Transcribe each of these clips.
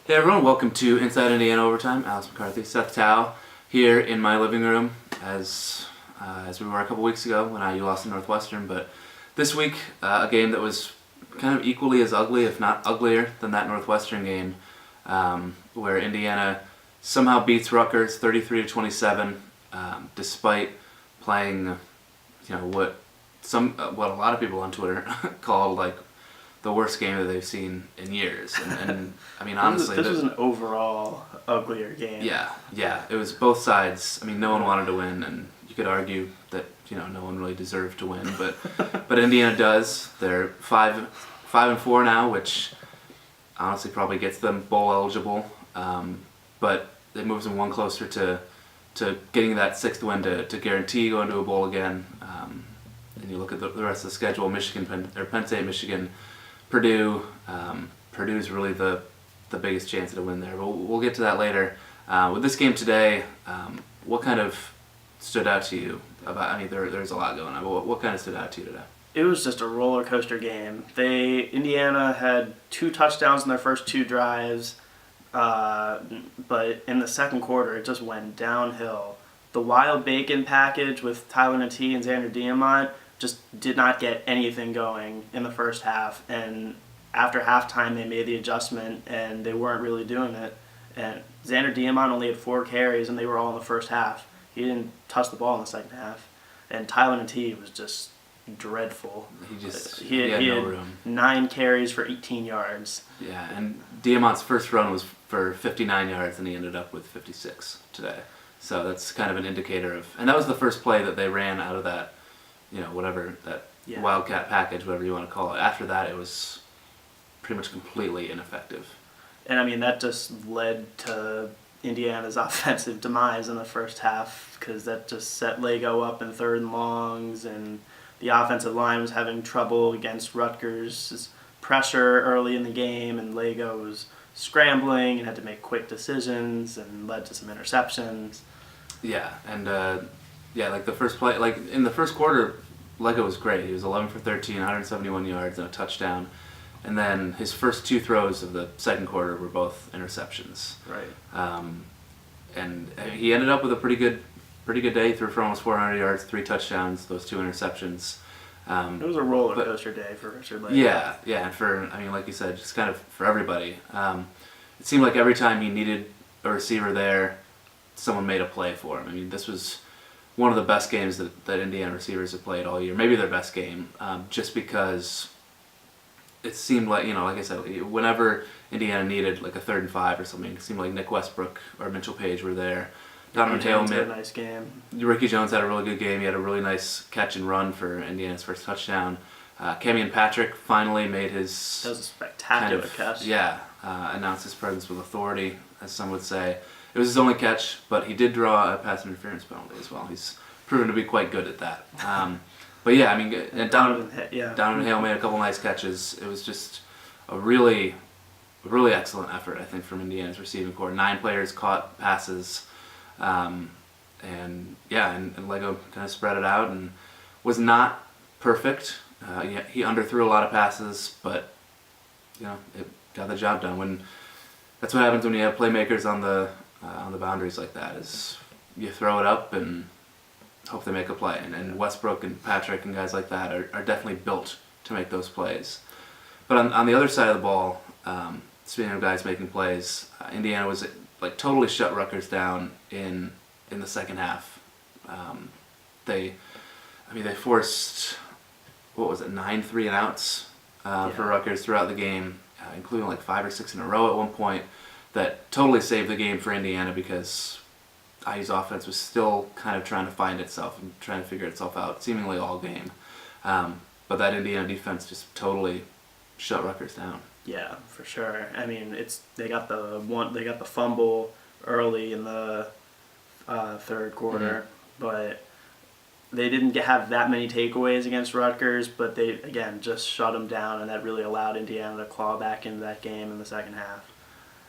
Hey everyone, welcome to Inside Indiana Overtime. Alex McCarthy, Seth Tao, here in my living room as we were a couple weeks ago when IU lost to Northwestern. But this week, a game that was kind of equally as ugly, if not uglier, than that Northwestern game, where Indiana somehow beats Rutgers 33-27, despite playing, what a lot of people on Twitter called like the worst game that they've seen in years. And I mean, honestly, this was an overall uglier game. Yeah, it was both sides. I mean, no one wanted to win, and you could argue that no one really deserved to win, but Indiana does. They're 5-4 now, which honestly probably gets them bowl eligible, but it moves them one closer to getting that sixth win to guarantee going to a bowl again. And you look at the rest of the schedule: Penn State, Michigan, Purdue. Purdue's really the biggest chance to win there, but we'll get to that later. With this game today, what kind of stood out to you about? I mean, there's a lot going on, but what kind of stood out to you today? It was just a roller coaster game. Indiana had 2 touchdowns in their first 2 drives, but in the second quarter it just went downhill. The wild bacon package with Tyler Natee and Xander Diamont just did not get anything going in the first half, and after halftime they made the adjustment and they weren't really doing it. And Xander Diamont only had 4 carries and they were all in the first half. He didn't touch the ball in the second half, and Tyler Natee was just dreadful. He had no room. 9 carries for 18 yards. Yeah, and Diamant's first run was for 59 yards, and he ended up with 56 today. So that's kind of an indicator of, and that was the first play that they ran out of that, Wildcat package, whatever you want to call it. After that, it was pretty much completely ineffective. And I mean, that just led to Indiana's offensive demise in the first half, because that just set Lagow up in 3rd and longs, and the offensive line was having trouble against Rutgers' pressure early in the game, and Lagow was scrambling and had to make quick decisions and led to some interceptions. Yeah, and like the first play, like in the first quarter, Lagow was great. He was 11 for 13, 171 yards and a touchdown. And then his first 2 throws of the second quarter were both interceptions. Right. And he ended up with a pretty good day. He threw for almost 400 yards, 3 touchdowns, those 2 interceptions. It was a roller coaster day for Richard Lagow. Yeah, and like you said, just kind of for everybody. It seemed like every time he needed a receiver there, someone made a play for him. I mean, this was one of the best games that Indiana receivers have played all year. Maybe their best game, just because it seemed like, like I said, whenever Indiana needed like a 3rd and 5 or something, it seemed like Nick Westbrook or Mitchell Page were there. Donovan Jones had a nice game. Ricky Jones had a really good game. He had a really nice catch and run for Indiana's first touchdown. Camion Patrick finally made his... That was a spectacular catch. Yeah, announced his presence with authority, as some would say. It was his only catch, but he did draw a pass interference penalty as well. He's proven to be quite good at that. But yeah, I mean, and Donovan Hale made a couple nice catches. It was just a really excellent effort, I think, from Indiana's receiving corps. 9 players caught passes, and Lagow kind of spread it out and was not perfect. He underthrew a lot of passes, but it got the job done. That's what happens when you have playmakers on the boundaries like that. Is you throw it up and hope they make a play. And Westbrook and Patrick and guys like that are definitely built to make those plays. But on the other side of the ball, speaking of guys making plays, Indiana was like totally shut Rutgers down in the second half. They forced, 9 3-and-outs for Rutgers throughout the game, including like 5 or 6 in a row at one point. That totally saved the game for Indiana, because IU's offense was still kind of trying to find itself and trying to figure itself out seemingly all game. But that Indiana defense just totally shut Rutgers down. Yeah, for sure. I mean, they got the fumble early in the 3rd quarter, but they didn't have that many takeaways against Rutgers, but they again just shut them down, and that really allowed Indiana to claw back into that game in the second half.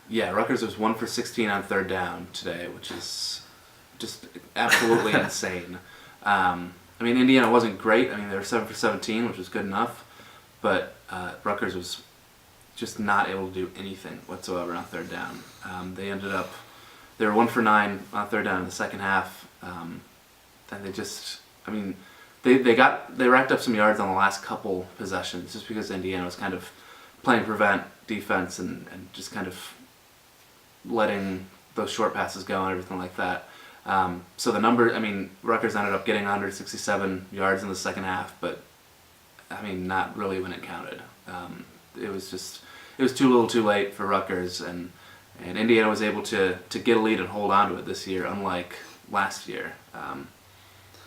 Yeah, Rutgers was 1 for 16 on 3rd down today, which is just absolutely insane. I mean, Indiana wasn't great. I mean, they were 7 for 17, which was good enough, but Rutgers was just not able to do anything whatsoever on third down. They were 1 for 9 on third down in the second half. And they racked up some yards on the last couple possessions just because Indiana was kind of playing prevent defense and just kind of letting those short passes go and everything like that. So Rutgers ended up getting 167 yards in the second half, but not really when it counted. It was too little too late for Rutgers, and Indiana was able to get a lead and hold on to it this year, unlike last year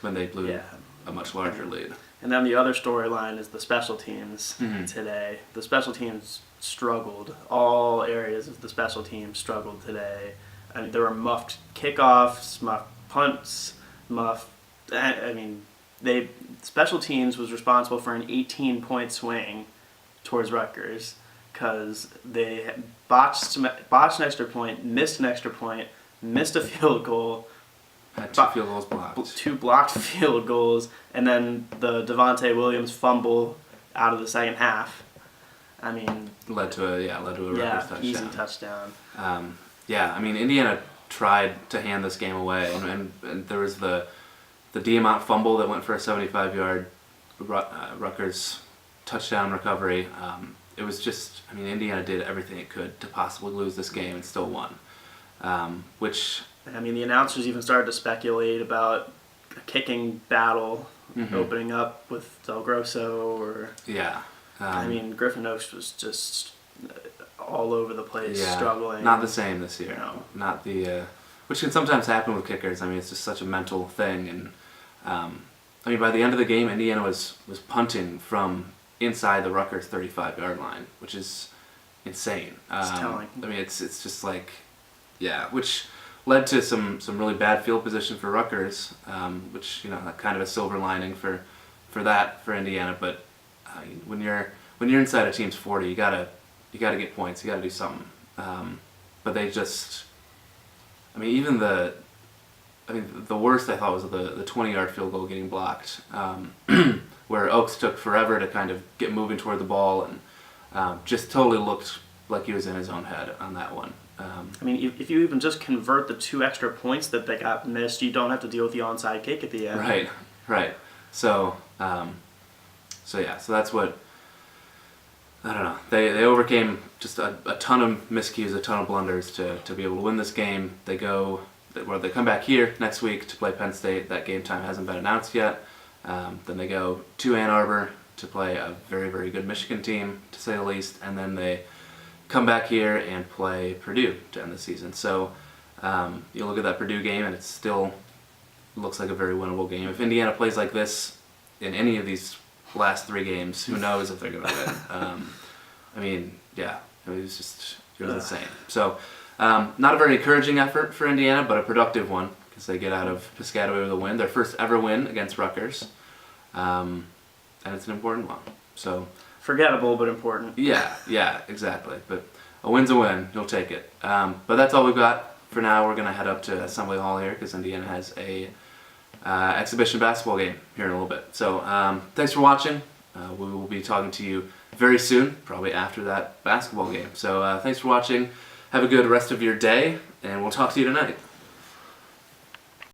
when they blew a much larger lead. And then the other storyline is the special teams Mm-hmm. today. The special teams struggled. All areas of the special teams struggled today. There were muffed kickoffs, muffed punts, special teams was responsible for an 18-point swing towards Rutgers because they botched an extra point, missed an extra point, missed a field goal. Had 2 field goals blocked. 2 blocked field goals, and then the Devontae Williams fumble out of the second half. Led to a Rutgers touchdown. Easy touchdown. Indiana tried to hand this game away, and there was the Diamont fumble that went for a 75-yard Rutgers touchdown recovery. It was just, Indiana did everything it could to possibly lose this game and still won, which... The announcers even started to speculate about a kicking battle opening up with Del Grosso or... Yeah. Griffin Oaks was just all over the place, struggling. Not the same this year. No. Not the... which can sometimes happen with kickers. It's just such a mental thing. And by the end of the game, Indiana was punting from inside the Rutgers 35-yard line, which is insane. It's telling. It's just like... Yeah, which... led to some really bad field position for Rutgers, which kind of a silver lining for Indiana. But when you're inside a team's 40, you gotta get points. You gotta do something. But they just, even the worst I thought was the 20-yard field goal getting blocked, where Oaks took forever to kind of get moving toward the ball and just totally looked like he was in his own head on that one. If you even just convert the 2 extra points that they got missed, you don't have to deal with the onside kick at the end. Right. So that's what, I don't know. They overcame just a ton of miscues, a ton of blunders to be able to win this game. They come back here next week to play Penn State. That game time hasn't been announced yet. Then they go to Ann Arbor to play a very, very good Michigan team, to say the least, and then they come back here and play Purdue to end the season. So you look at that Purdue game and it still looks like a very winnable game. If Indiana plays like this in any of these last 3 games, who knows if they're going to win. It was insane. So not a very encouraging effort for Indiana, but a productive one because they get out of Piscataway with a win, their first ever win against Rutgers, and it's an important one. So. Forgettable, but important. Yeah, exactly. But a win's a win. You'll take it. But that's all we've got for now. We're going to head up to Assembly Hall here because Indiana has a exhibition basketball game here in a little bit. So thanks for watching. We will be talking to you very soon, probably after that basketball game. So thanks for watching. Have a good rest of your day, and we'll talk to you tonight.